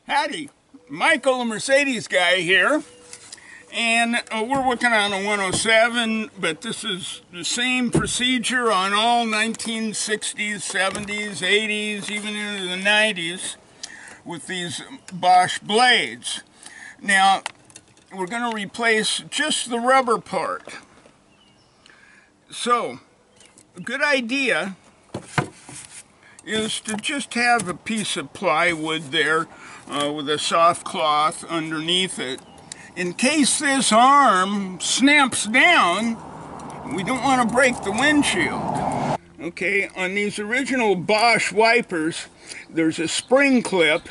Howdy, Michael, the Mercedes guy here, and we're working on a 107, but this is the same procedure on all 1960s, 70s, 80s, even into the 90s with these Bosch blades. Now, we're going to replace just the rubber part. So, a good idea is to just have a piece of plywood there with a soft cloth underneath it. In case this arm snaps down, we don't want to break the windshield. Okay, on these original Bosch wipers, there's a spring clip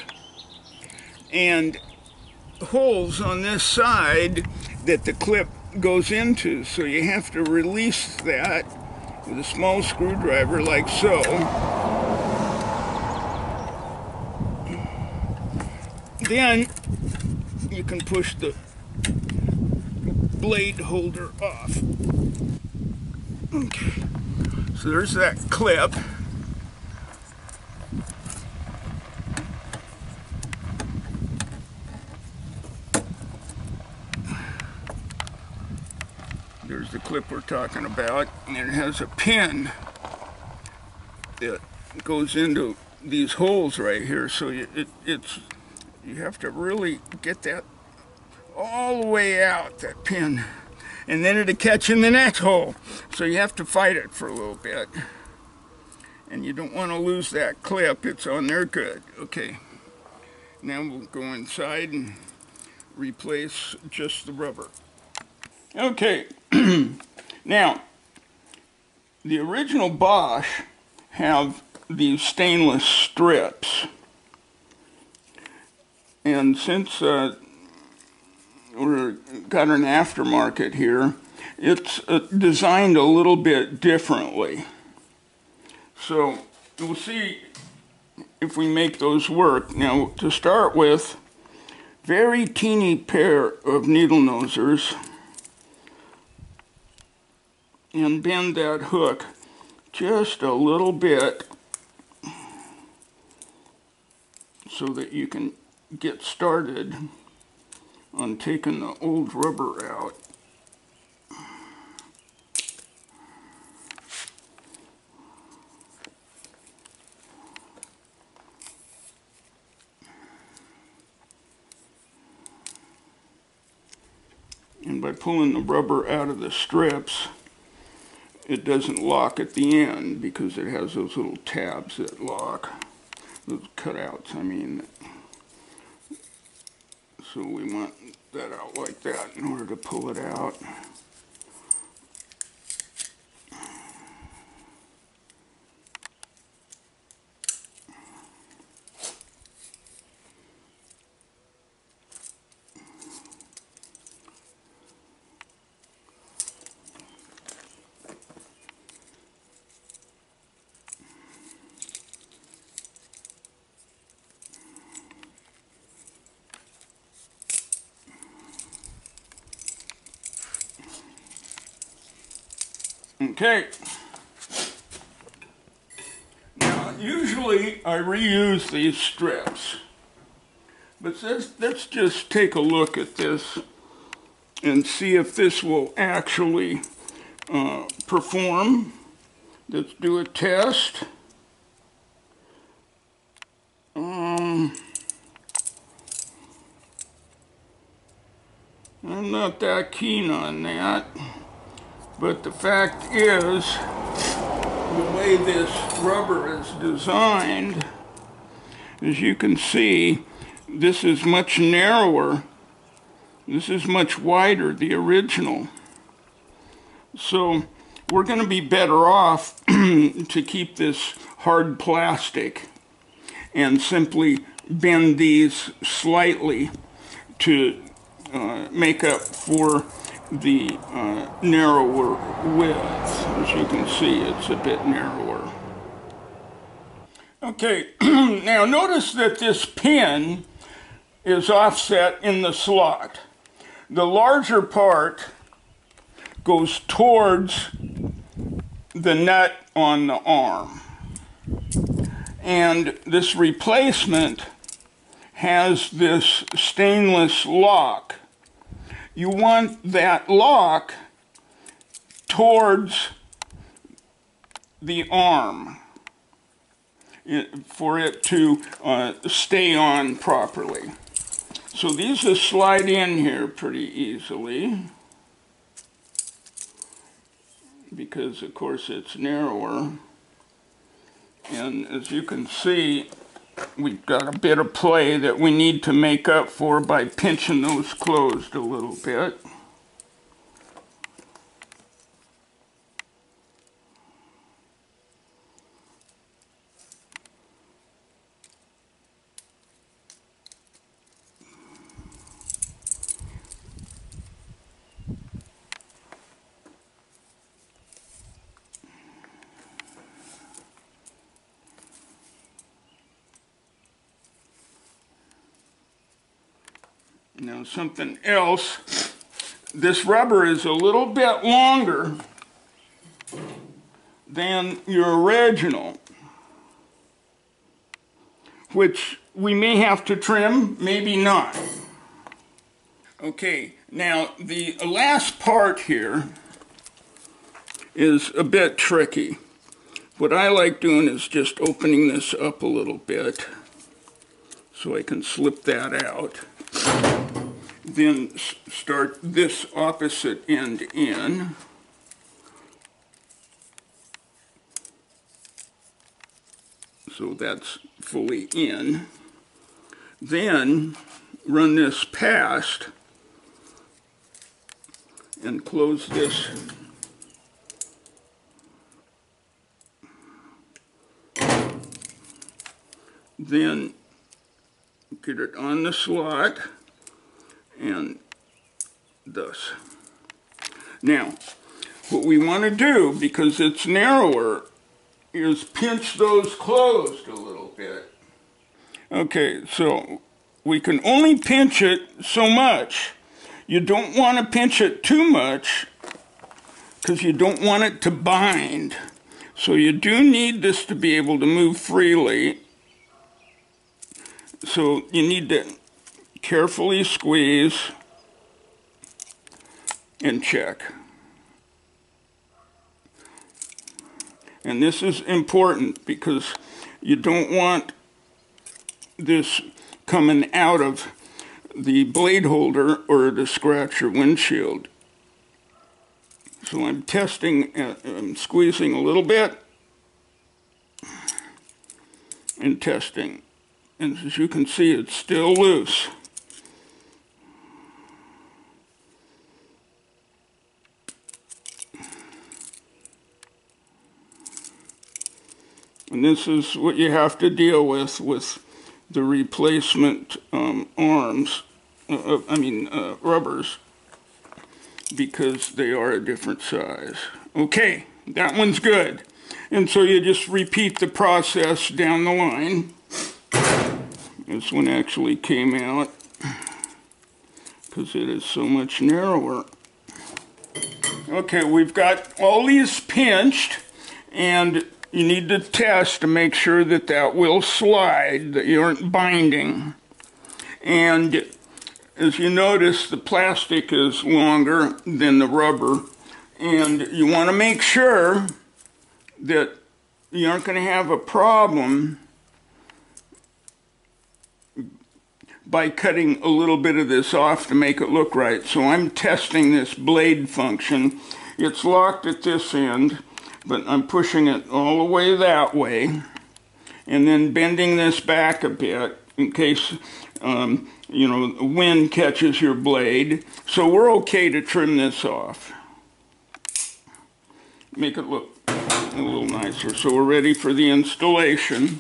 and holes on this side that the clip goes into. So you have to release that with a small screwdriver like so. Then you can push the blade holder off. Okay, so there's that clip. There's the clip we're talking about, and it has a pin that goes into these holes right here, so you have to really get that all the way out, that pin, and then it'll catch in the next hole. So you have to fight it for a little bit, and you don't want to lose that clip. It's on there good. Okay, now we'll go inside and replace just the rubber. Okay, now the original Bosch have these stainless strips, and since we've got an aftermarket here, it's designed a little bit differently. So we'll see if we make those work. Now, to start with, very teeny pair of needle nosers, and bend that hook just a little bit so that you can get started on taking the old rubber out. And by pulling the rubber out of the strips, it doesn't lock at the end because it has those little tabs that lock, those cutouts, I mean. So we want that out like that in order to pull it out. Okay, now usually I reuse these strips, but let's just take a look at this and see if this will actually perform. Let's do a test. I'm not that keen on that. But the fact is, the way this rubber is designed, as you can see, this is much narrower. This is much wider, the original. So we're going to be better off to keep this hard plastic and simply bend these slightly to make up for the narrower width. As you can see, it's a bit narrower. Okay, now notice that this pin is offset in the slot. The larger part goes towards the nut on the arm. And this replacement has this stainless lock. You want that lock towards the arm for it to stay on properly. So these will slide in here pretty easily because, of course, it's narrower. And as you can see, we've got a bit of play that we need to make up for by pinching those closed a little bit. Now something else, this rubber is a little bit longer than your original, which we may have to trim, maybe not. Okay, now the last part here is a bit tricky. What I like doing is just opening this up a little bit so I can slip that out. Then start this opposite end in. So that's fully in. Then run this past and close this. Then get it on the slot and thus. Now, what we want to do, because it's narrower, is pinch those closed a little bit. Okay, so we can only pinch it so much. You don't want to pinch it too much because you don't want it to bind. So you do need this to be able to move freely. So you need to carefully squeeze and check. And this is important because you don't want this coming out of the blade holder or to scratch your windshield. So I'm testing, I'm squeezing a little bit and testing. And as you can see, it's still loose. And this is what you have to deal with the replacement arms, rubbers, because they are a different size. Okay, that one's good. And so you just repeat the process down the line. This one actually came out because it is so much narrower. Okay, we've got all these pinched, and you need to test to make sure that that will slide, that you aren't binding. And as you notice, the plastic is longer than the rubber, and you want to make sure that you aren't going to have a problem by cutting a little bit of this off to make it look right. So I'm testing this blade function. It's locked at this end, but I'm pushing it all the way that way, and then bending this back a bit in case the wind catches your blade. So we're okay to trim this off. Make it look a little nicer. So we're ready for the installation.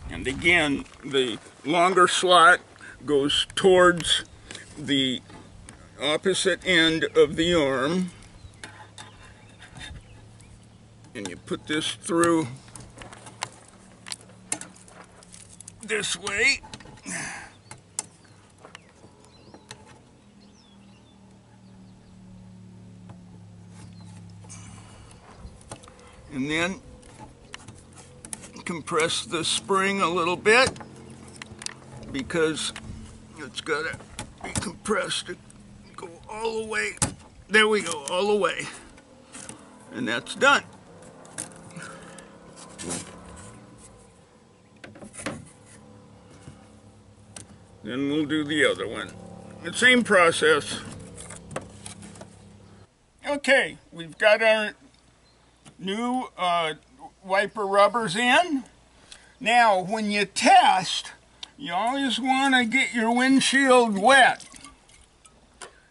And again, the longer slot goes towards the opposite end of the arm. And you put this through this way. And then compress the spring a little bit because it's got to be compressed to go all the way. There we go, all the way. And that's done. Then we'll do the other one. The same process. Okay, we've got our new wiper rubbers in. Now, when you test, you always want to get your windshield wet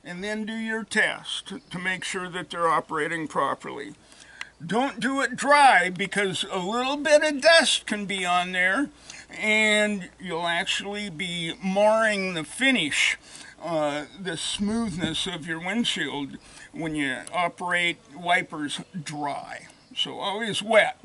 and then do your test to make sure that they're operating properly. Don't do it dry because a little bit of dust can be on there and you'll actually be marring the finish, the smoothness of your windshield when you operate wipers dry. So always wet.